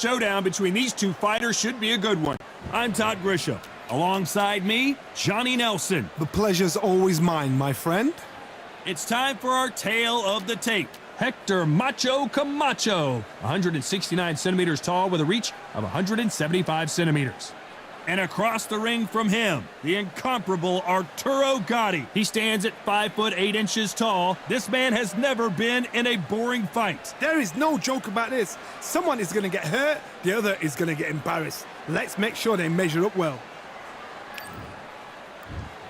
Showdown between these two fighters should be a good one. I'm Todd Grisham. Alongside me, Johnny Nelson. The pleasure's always mine, my friend. It's time for our tale of the tape. Hector Macho Camacho, 169 centimeters tall with a reach of 175 centimeters. And across the ring from him, the incomparable Arturo Gatti. He stands at 5 foot 8 inches tall. This man has never been in a boring fight. There is no joke about this. Someone is going to get hurt, the other is going to get embarrassed. Let's make sure they measure up well.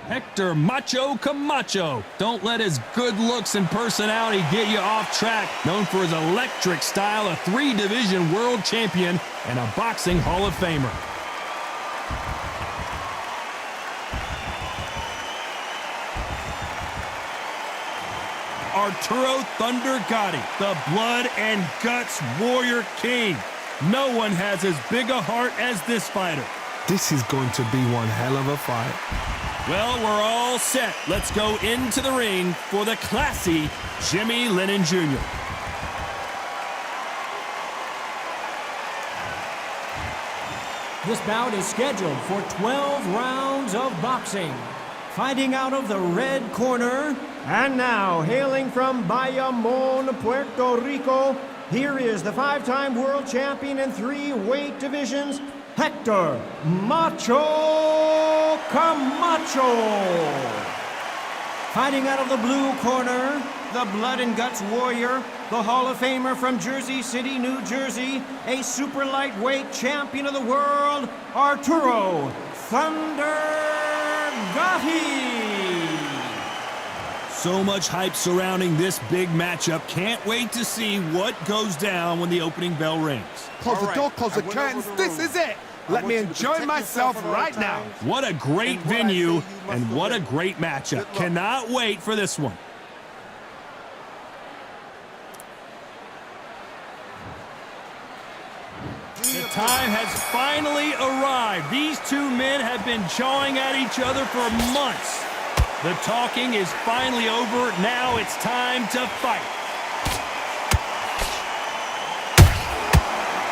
Hector Macho Camacho. Don't let his good looks and personality get you off track. Known for his electric style, a 3-division world champion and a boxing Hall of Famer. Arturo Thunder Gatti, the blood and guts warrior king. No one has as big a heart as this fighter. This is going to be one hell of a fight. Well, we're all set. Let's go into the ring for the classy Jimmy Lennon Jr. This bout is scheduled for 12 rounds of boxing. Fighting out of the red corner, and now hailing from Bayamon, Puerto Rico, here is the 5-time world champion in 3 weight divisions, Hector Macho Camacho. Fighting out of the blue corner, the blood and guts warrior, the Hall of Famer from Jersey City, New Jersey, a super lightweight champion of the world, Arturo Thunder Gatti. So much hype surrounding this big matchup. Can't wait to see what goes down when the opening bell rings. Close the door, close the curtains. This is it. Let me enjoy myself right now. What a great venue and what a great matchup. Cannot wait for this one. The time has finally arrived. These two men have been jawing at each other for months. The talking is finally over. Now it's time to fight.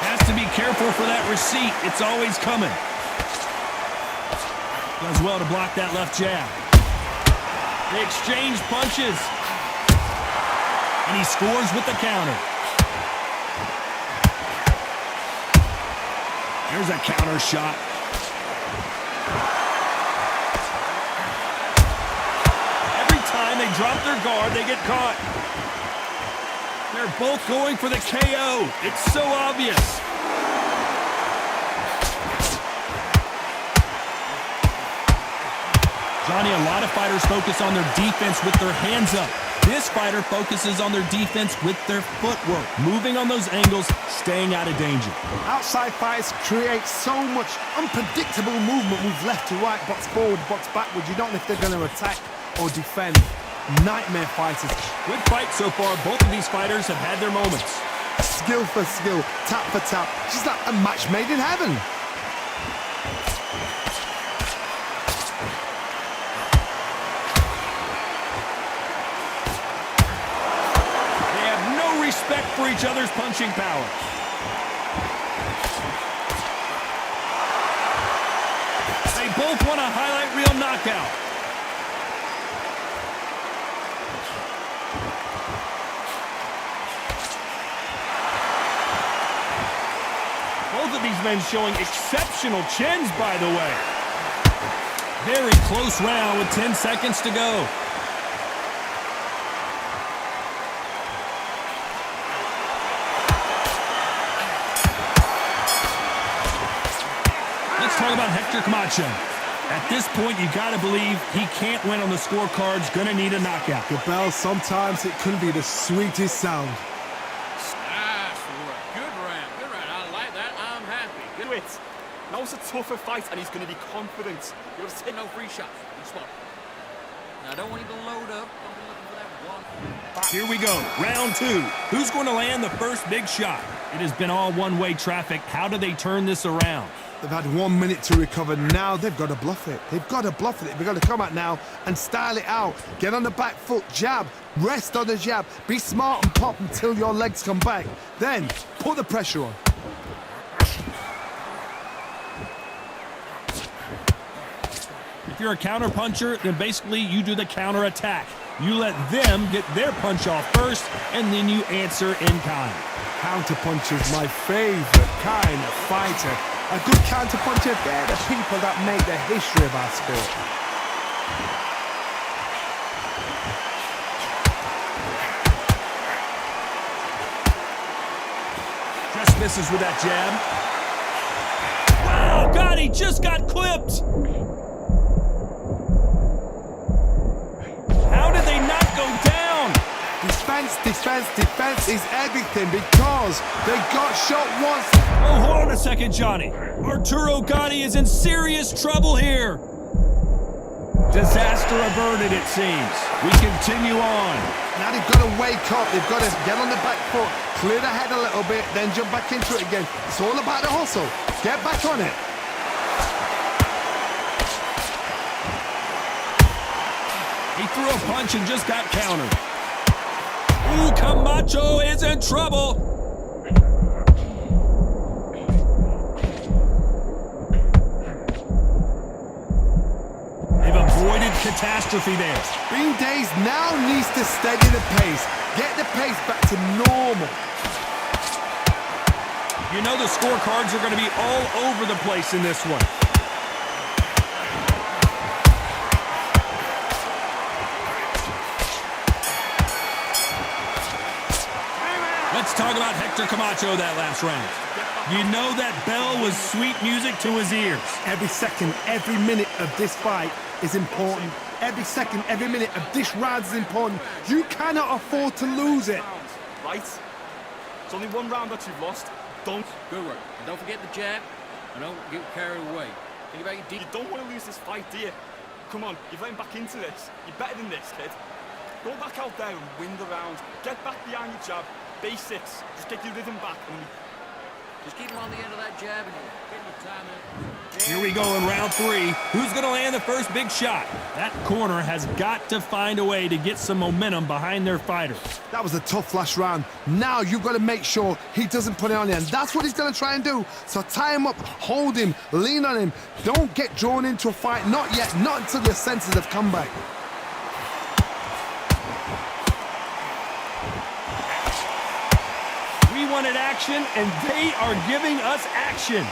Has to be careful for that receipt. It's always coming. Does well to block that left jab. They exchange punches. And he scores with the counter. There's a counter shot. Every time they drop their guard, they get caught. They're both going for the KO. It's so obvious. Johnny, a lot of fighters focus on their defense with their hands up. This fighter focuses on their defense with their footwork, moving on those angles, staying out of danger. Outside fights create so much unpredictable movement with left to right, box forward, box backward. You don't know if they're going to attack or defend. Nightmare fighters. Good fight so far. Both of these fighters have had their moments. Skill for skill, tap for tap. Just like a match made in heaven. Respect for each other's punching power. They both want a highlight reel knockout. Both of these men showing exceptional chins, by the way. Very close round with 10 seconds to go. Let's talk about Hector Camacho. At this point, you got to believe he can't win on the scorecards. Going to need a knockout. The bell, sometimes it can be the sweetest sound. Nice work. Good round. Good round. I like that. I'm happy. Do it. Now it's a tougher fight, and he's going to be confident. You're taking no free shots. Good spot. Now, I don't want you to load up. Don't be looking for that one. Here we go. Round 2. Who's going to land the first big shot? It has been all one-way traffic. How do they turn this around? They've had 1 minute to recover. Now they've got to bluff it. They've got to bluff it. They've got to come out now and style it out. Get on the back foot, jab, rest on the jab. Be smart and pop until your legs come back. Then put the pressure on. If you're a counter puncher, then basically you do the counter attack. You let them get their punch off first, and then you answer in kind. Counter puncher is my favorite kind of fighter. A good counter puncher, they're the people that make the history of our sport. Just misses with that jab. Wow, Gatti just got clipped. How did they not go down? Defense is everything because they got shot once. Oh, hold on a second, Johnny. Arturo Gatti is in serious trouble here. Disaster averted, it seems. We continue on. Now they've got to wake up. They've got to get on the back foot, clear the head a little bit, then jump back into it again. It's all about the hustle. Get back on it. He threw a punch and just got countered. Ooh, Camacho is in trouble. They've avoided catastrophe there. Bean Days now needs to steady the pace. Get the pace back to normal. You know the scorecards are going to be all over the place in this one. Let's talk about Hector Camacho that last round. You know that bell was sweet music to his ears. Every second, every minute of this fight is important. Every second, every minute of this round is important. You cannot afford to lose it. Right? It's only one round that you've lost. Don't. Good work. And don't forget the jab, and don't get carried away. Think about your deep. You don't want to lose this fight, do you? Come on, you're getting back into this. You're better than this, kid. Go back out there and win the round. Get back behind your jab. Basics. Just get your rhythm back. And Just keep him on the end of that jab and get your time in. Here we go in round 3. Who's going to land the first big shot? That corner has got to find a way to get some momentum behind their fighter. That was a tough last round. Now you've got to make sure he doesn't put it on you, and that's what he's going to try and do. So tie him up, hold him, lean on him. Don't get drawn into a fight. Not yet. Not until your senses have come back. We wanted action, and they are giving us action.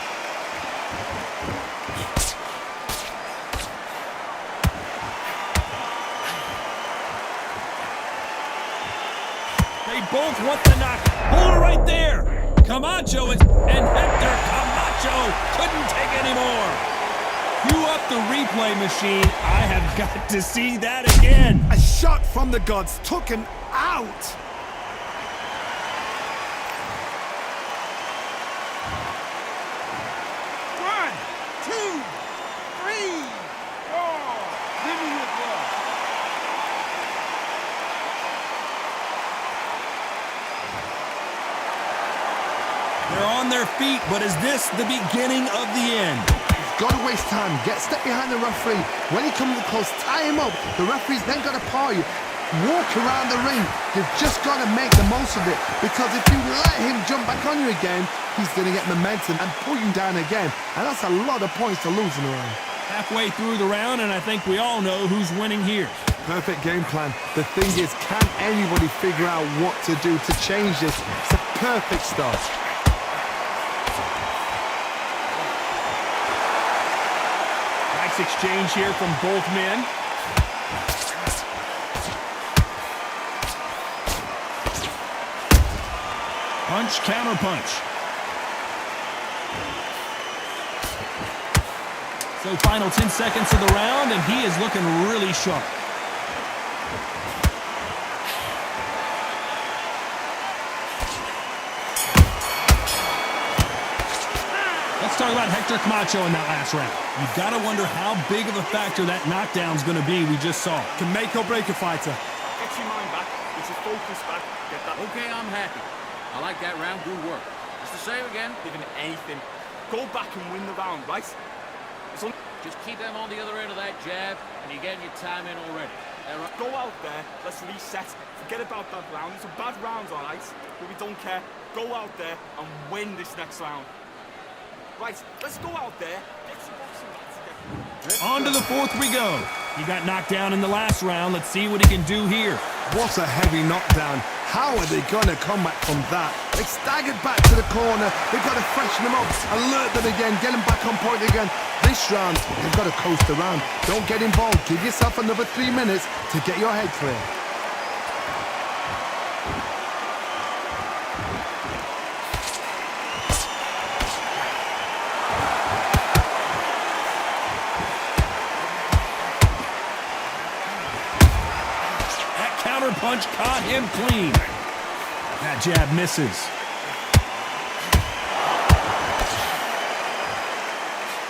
They both want the knock. Hold it right there. Camacho and Hector Camacho couldn't take any more. Cue up the replay machine. I have got to see that again. A shot from the gods took him out. They're on their feet, but is this the beginning of the end? He's got to waste time. Get step behind the referee. When he comes close, tie him up. The referee's then got to paw you. Walk around the ring. You've just got to make the most of it, because if you let him jump back on you again, he's going to get momentum and pull you down again. And that's a lot of points to lose in a round. Halfway through the round, and I think we all know who's winning here. Perfect game plan. The thing is, can anybody figure out what to do to change this? It's a perfect start. Nice exchange here from both men. Punch, counter punch. So final 10 seconds of the round, and he is looking really sharp. Let's talk about Hector Camacho in that last round. You've got to wonder how big of a factor that knockdown's going to be we just saw. Can make or break a fighter. get your mind back, get your focus back, get that. Okay, I'm happy. I like that round. Good work. Just the same again. Giving anything. Go back and win the round, right? Just keep them on the other end of that jab, and you're getting your time in already. Go out there, let's reset. Forget about that round. It's a bad round, all right? But we don't care. Go out there and win this next round. Right, let's go out there, get some boxing matches together. On to the fourth we go. He got knocked down in the last round. Let's see what he can do here. What a heavy knockdown. How are they going to come back from that? They staggered back to the corner. They've got to freshen them up, alert them again, get them back on point again. This round, they've got to coast around. Don't get involved. Give yourself another 3 minutes to get your head clear. Punch caught him clean. That jab misses.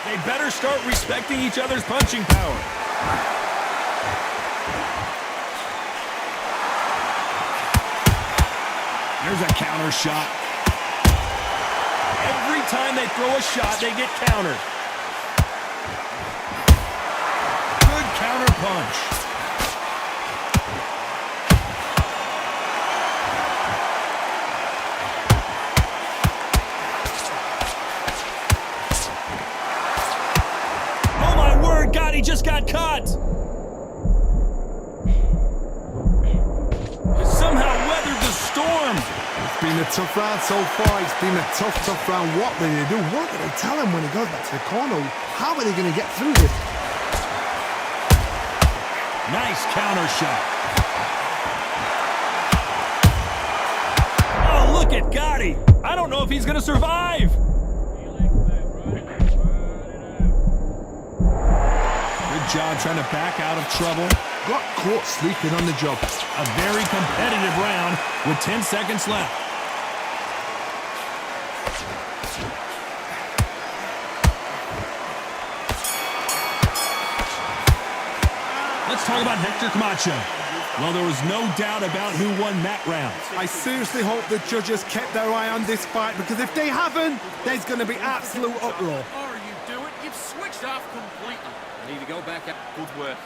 They better start respecting each other's punching power. There's a counter shot. Every time they throw a shot, they get countered. Good counter punch. Gatti just got caught. Somehow weathered the storm. It's been a tough round so far. It's been a tough round. What will they do? What do they tell him when he goes back to the corner? How are they going to get through this? Nice counter shot. Oh, look at Gatti. I don't know if he's going to survive. Job trying to back out of trouble. Got caught sleeping on the job. A very competitive round with 10 seconds left. Let's talk about Hector Camacho. Well, there was no doubt about who won that round. I seriously hope the judges kept their eye on this fight, because if they haven't, there's going to be absolute uproar. What are you doing? You've switched off completely. I need to go back up. Good work.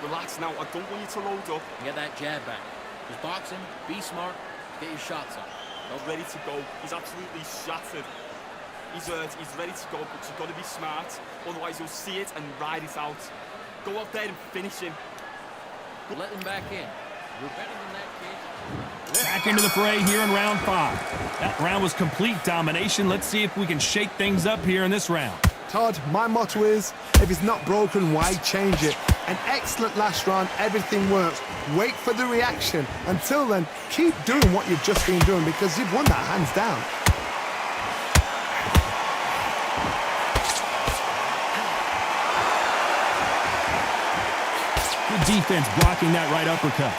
Relax now. I don't want you to load up. Get that jab back. Just boxing, be smart, get your shots up. He's ready to go. He's absolutely shattered. He's hurt. He's ready to go, but you've got to be smart. Otherwise, you'll see it and ride it out. Go out there and finish him. Let him back in. You're better than that, kid. Back into the fray here in round 5. That round was complete domination. Let's see if we can shake things up here in this round. Todd, my motto is, if it's not broken, why change it? An excellent last round, everything works. Wait for the reaction. Until then, keep doing what you've just been doing, because you've won that hands down. Good defense blocking that right uppercut.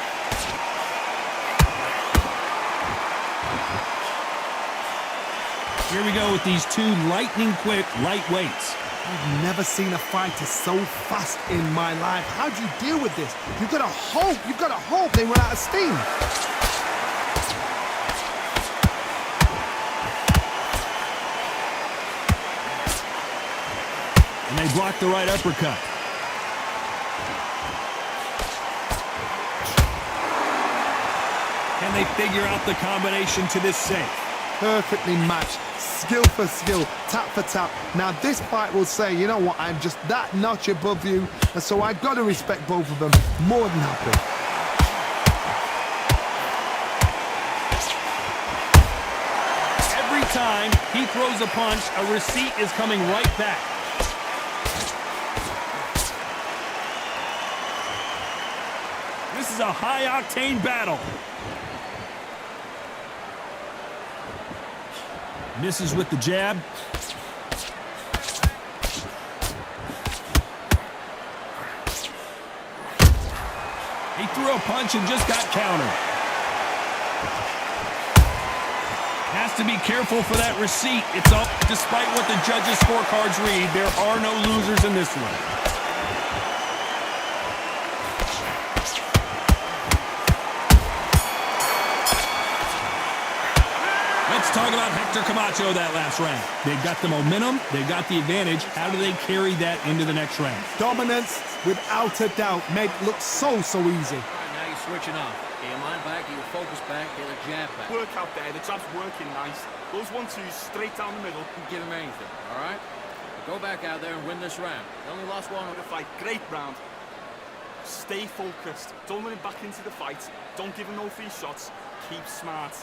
Here we go with these two lightning-quick lightweights. I've never seen a fighter so fast in my life. How do you deal with this? You've got to hope they run out of steam. And they block the right uppercut. Can they figure out the combination to this safe? Perfectly matched, skill for skill, tap for tap. Now this fight will say, you know what, I'm just that notch above you, and so I've got to respect both of them. More than happy. Every time he throws a punch, a receipt is coming right back. This is a high-octane battle. Misses with the jab. He threw a punch and just got countered. Has to be careful for that receipt. It's up. Despite what the judges' scorecards read, there are no losers in this one. Let's talk about Hector Camacho that last round. They've got the momentum, they've got the advantage. How do they carry that into the next round? Dominance, without a doubt, made it look so easy. All right, now you're switching off. Get your mind back, get your focus back, get the jab back. Work out there. The jab's working nice. Those 1-2s straight down the middle. Don't give him anything, all right? But Go back out there and win this round. You only lost one. The fight, great round. Stay focused. Don't let him back into the fight. Don't give him no free shots. Keep smart.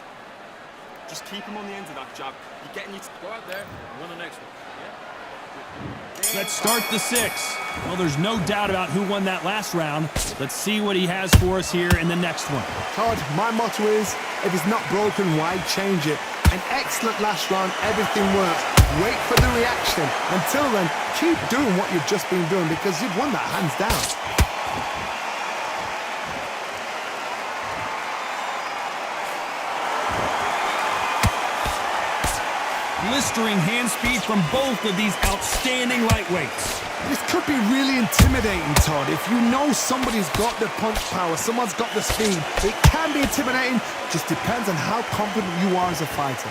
Just keep him on the end of that jab. You're getting you. Go out there and win the next one. Yeah. Let's start the 6. Well, there's no doubt about who won that last round. Let's see what he has for us here in the next one. Todd, my motto is, if it's not broken, why change it? An excellent last round, everything works. Wait for the reaction. Until then, keep doing what you've just been doing because you've won that hands down. Blistering hand speed from both of these outstanding lightweights. This could be really intimidating, Todd. If you know somebody's got the punch power, someone's got the speed, it can be intimidating. Just depends on how confident you are as a fighter.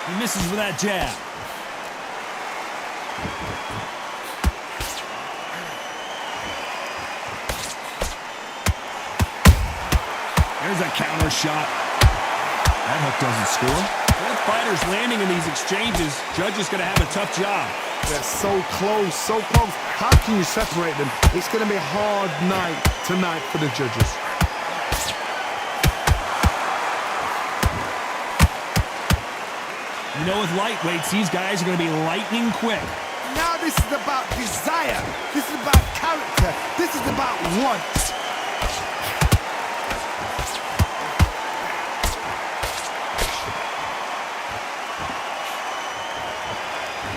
He misses with that jab. There's a counter shot. That hook doesn't score. Both fighters landing in these exchanges. Judge is going to have a tough job. They're so close, so close. How can you separate them? It's going to be a hard night tonight for the judges. You know, with lightweights, these guys are going to be lightning quick. Now this is about desire. This is about character. This is about want.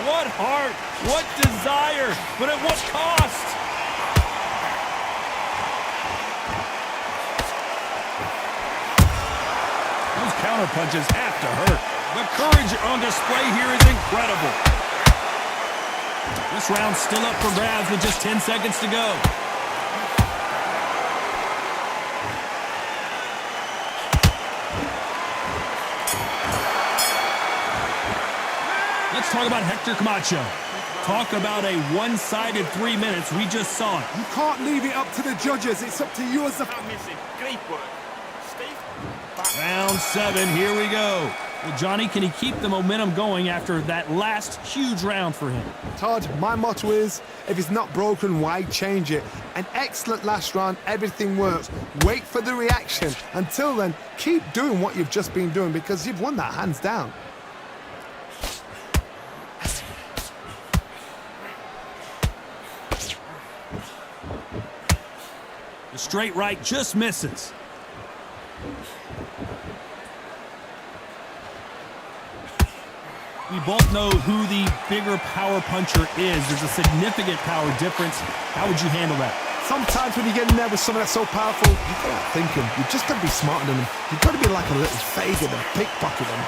What heart, what desire, but at what cost? Those counter punches have to hurt. The courage on display here is incredible. This round's still up for grabs with just 10 seconds to go. Let's talk about Hector Camacho. Talk about a one-sided 3 minutes. We just saw it. You can't leave it up to the judges. It's up to you as a... Missing. Great work. Stay back. Round 7, here we go. Well, Johnny, can he keep the momentum going after that last huge round for him? Todd, my motto is, if it's not broken, why change it? An excellent last round, everything works. Wait for the reaction. Until then, keep doing what you've just been doing because you've won that hands down. The straight right just misses. We both know who the bigger power puncher is. There's a significant power difference. How would you handle that? Sometimes when you get in there with someone that's so powerful, you've got to think him. You've just got to be smarter than him. You've got to be like a little faggot and pickpocket him.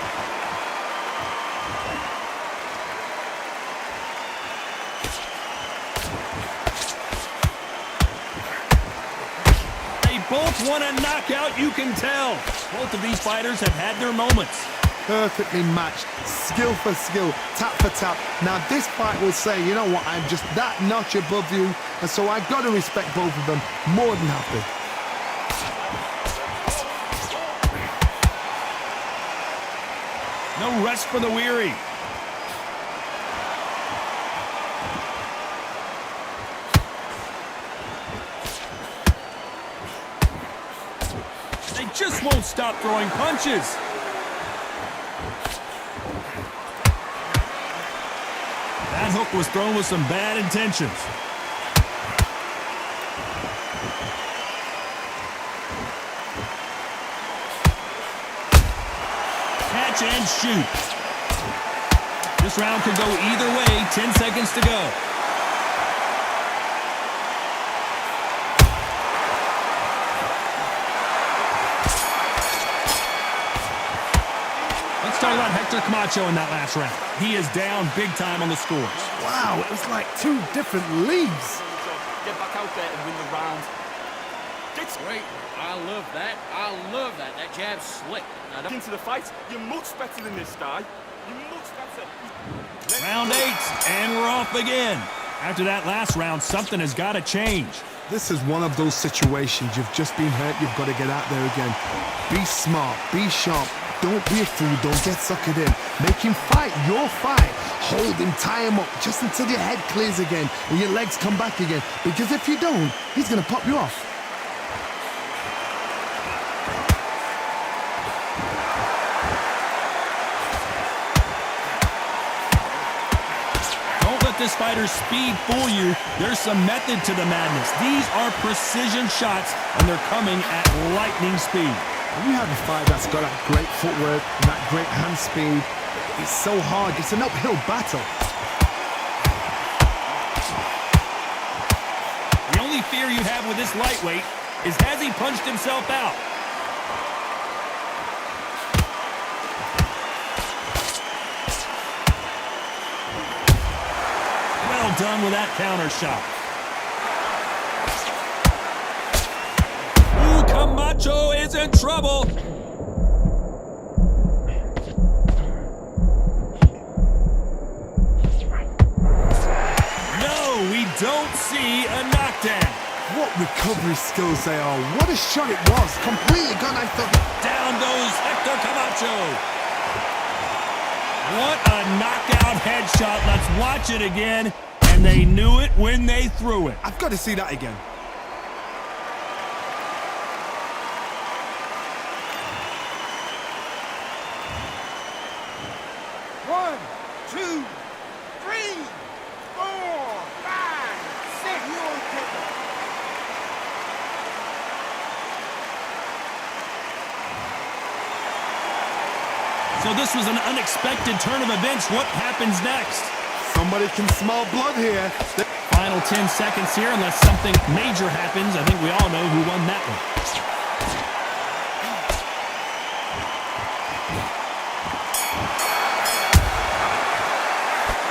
They both want a knockout, you can tell. Both of these fighters have had their moments. Perfectly matched, skill for skill, tap for tap. Now this fight will say, you know what, I'm just that notch above you, and so I've got to respect both of them more than happy. No rest for the weary. They just won't stop throwing punches. That hook was thrown with some bad intentions. Catch and shoot. This round could go either way. 10 seconds to go. Let's talk about Hector Camacho in that last round. He is down big time on the scores. Wow, it was like two different leagues. Get back out there and win the round. Get Great. I love that. I love that. That jab's slick. Now, don't... into the fight. You're much better than this guy. You're much better. Round 8, and we're off again. After that last round, something has got to change. This is one of those situations. You've just been hurt. You've got to get out there again. Be smart. Be sharp. Don't be a fool, don't get suckered in. Make him fight your fight. Hold him, tie him up, just until your head clears again and your legs come back again. Because if you don't, he's gonna pop you off. This fighter's speed fool you. There's some method to the madness. These are precision shots, and they're coming at lightning speed. When you have a fight that's got that great footwork and that great hand speed, it's so hard. It's an uphill battle. The only fear you have with this lightweight is has he punched himself out? Done with that counter shot. Ooh, Camacho is in trouble. No, we don't see a knockdown. What recovery skills they are. What a shot it was. Completely gone, I thought. Down goes Hector Camacho. What a knockout headshot. Let's watch it again. And they knew it when they threw it. I've got to see that again. One, two, three, four, five, six. You don't take it. So this was an unexpected turn of events. What happens next? Somebody can smell blood here. Final 10 seconds here, unless something major happens. I think we all know who won that one.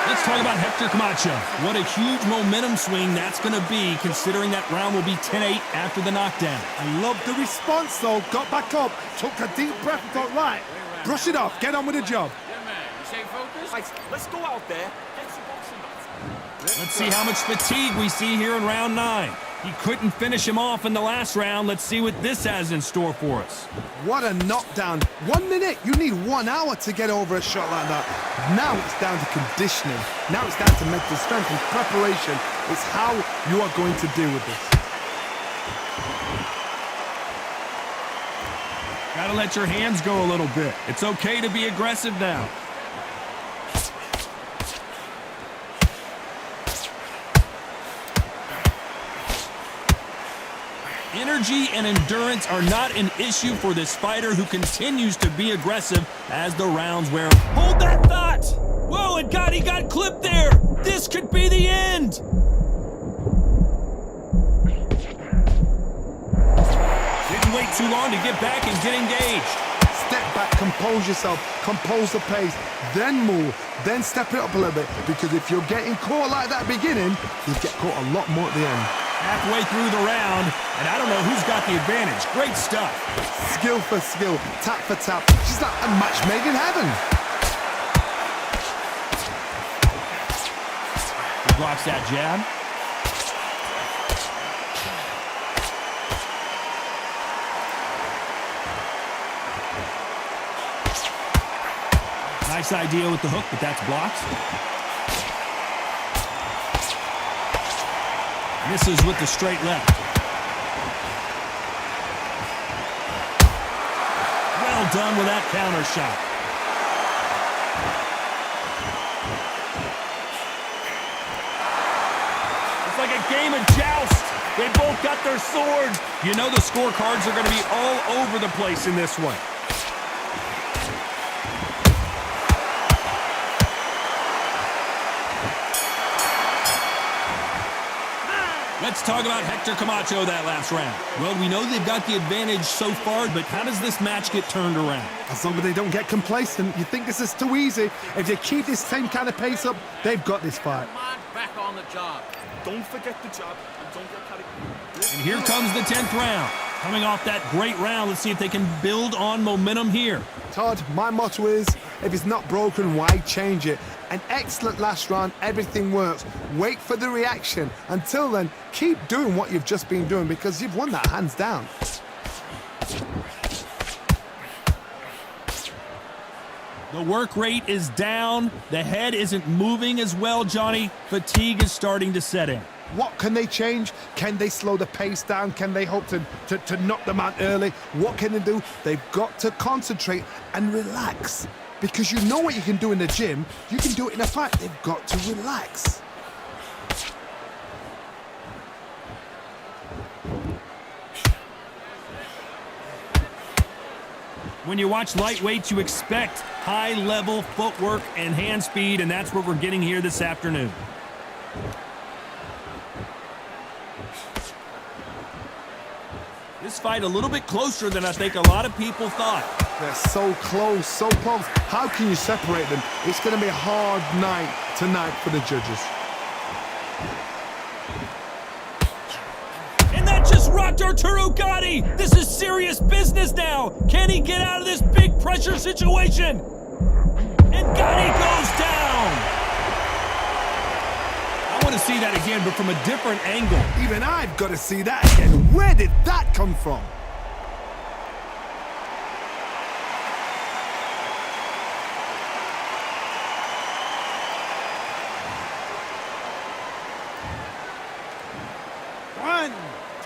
Let's talk about Hector Camacho. What a huge momentum swing that's going to be, considering that round will be 10-8 after the knockdown. I love the response, though. Got back up, took a deep breath and thought, right, brush it off, get on with the job. Yeah, man. You stay focused? Right, let's go out there. Let's see how much fatigue we see here in round 9. He couldn't finish him off in the last round. Let's see what this has in store for us. What a knockdown. 1 minute, you need 1 hour to get over a shot like that. Now it's down to conditioning. Now it's down to mental strength and preparation. It's how you are going to deal with this. Gotta let your hands go a little bit. It's okay to be aggressive now. Energy and endurance are not an issue for this fighter who continues to be aggressive as the rounds wear. Hold that thought! Whoa, and Gatti got clipped there! This could be the end! Didn't wait too long to get back and get engaged. Step back, compose yourself, compose the pace, then move, then step it up a little bit. Because if you're getting caught like that beginning, you'll get caught a lot more at the end. Halfway through the round, and I don't know who's got the advantage. Great stuff. Skill for skill, tap for tap. She's like a match made in heaven. He blocks that jab. Nice idea with the hook, but that's blocked. Misses with the straight left. Well done with that counter shot. It's like a game of joust. They both got their swords. You know the scorecards are going to be all over the place in this one. Let's talk about Hector Camacho that last round. Well, we know they've got the advantage so far, but how does this match get turned around? As long as they don't get complacent, you think this is too easy. If they keep this same kind of pace up, they've got this fight. Mind back on the job. Don't forget the jab and don't get carried. And here comes the 10th round. Coming off that great round, let's see if they can build on momentum here. Todd, my motto is, if it's not broken, why change it? An excellent last round, everything works. Wait for the reaction. Until then, keep doing what you've just been doing because you've won that hands down. The work rate is down. The head isn't moving as well, Johnny. Fatigue is starting to set in. What can they change? Can they slow the pace down? Can they hope to knock them out early? What can they do? They've got to concentrate and relax. Because you know what you can do in the gym, you can do it in a fight. They've got to relax. When you watch lightweights, you expect high-level footwork and hand speed, and that's what we're getting here this afternoon. This fight a little bit closer than I think a lot of people thought. They're so close, so close. How can you separate them? It's going to be a hard night tonight for the judges. And that just rocked Arturo Gatti. This is serious business now. Can he get out of this big pressure situation? And Gatti goes down. I want to see that again, but from a different angle. Even I've got to see that again. Where did that come from? One,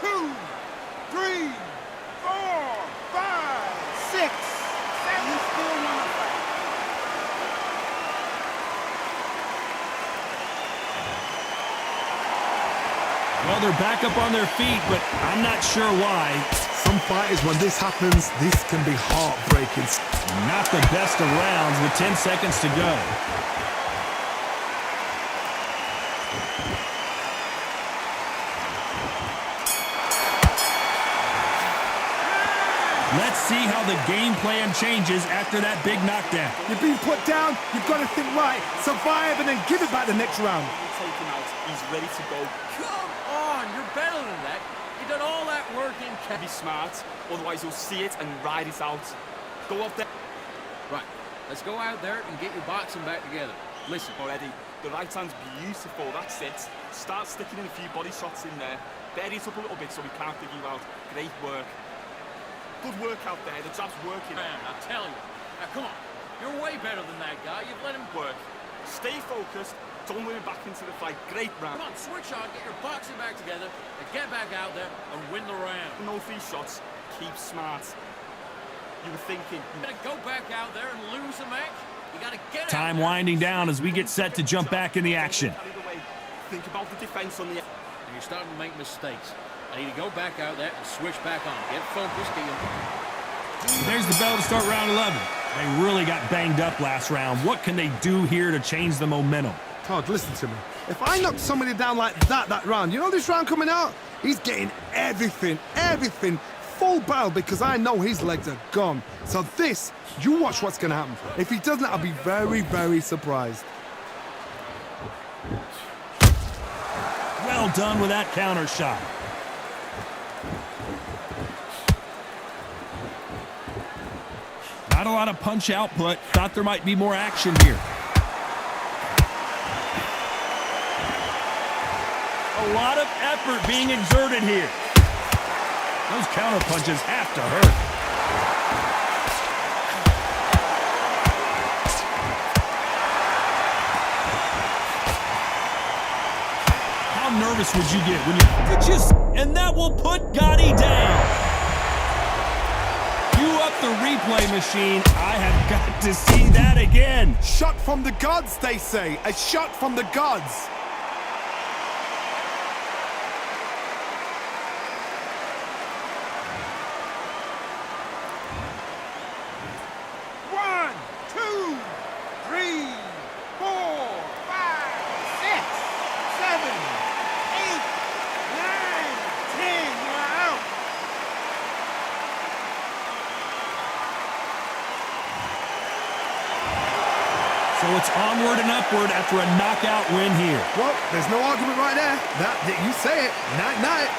two, three, four, five, six, seven. You still want to fight? Well, they're back up on their feet, but I'm not sure why. Some fighters, when this happens, this can be heartbreaking. Not the best of rounds with 10 seconds to go. Let's see how the game plan changes after that big knockdown. You've been put down, you've got to think right, survive, and then give it back the next round. Take him out. He's ready to go. Come on, you're better than that. You done all that work in Be smart, otherwise you'll see it and ride it out. Go up there. Right, let's go out there and get your boxing back together. Listen. Already, the right hand's beautiful, that's it. Start sticking in a few body shots in there. Bury it up a little bit so we can't dig you out. Great work. Good work out there, the jab's working. Man, I tell you. Now, come on. You're way better than that guy. You've let him Work. Stay focused, don't let him back into the fight. Great round. Come on, switch on, get your boxing back together, and get back out there and win the round. No free shots, keep smart. You were thinking. You gotta go back out there and lose the match. You gotta get Time out there. winding down as we get set to jump back in the action. Carried away. Think about the defense on the. And you're starting to make mistakes. I need to go back out there and switch back on. Get focused, get your... There's the bell to start round 11. They really got banged up last round. What can they do here to change the momentum? Todd, listen to me. If I knock somebody down like that round, you know this round coming out? He's getting everything, full barrel, because I know his legs are gone. So this, you watch what's going to happen. If he doesn't, I'll be very, very surprised. Well done with that counter shot. Not a lot of punch output. Thought there might be more action here. A lot of effort being exerted here. Those counter punches have to hurt. How nervous would you get when you just... And that will put Gatti down. Cue up the replay machine. I have got to see that again. Shot from the gods, they say. A shot from the gods. One, two, three, four, five, six, seven, eight, nine, 10. You're out. So it's onward and upward after a knockout win here. Well, there's no argument right there. You say it. Night, night.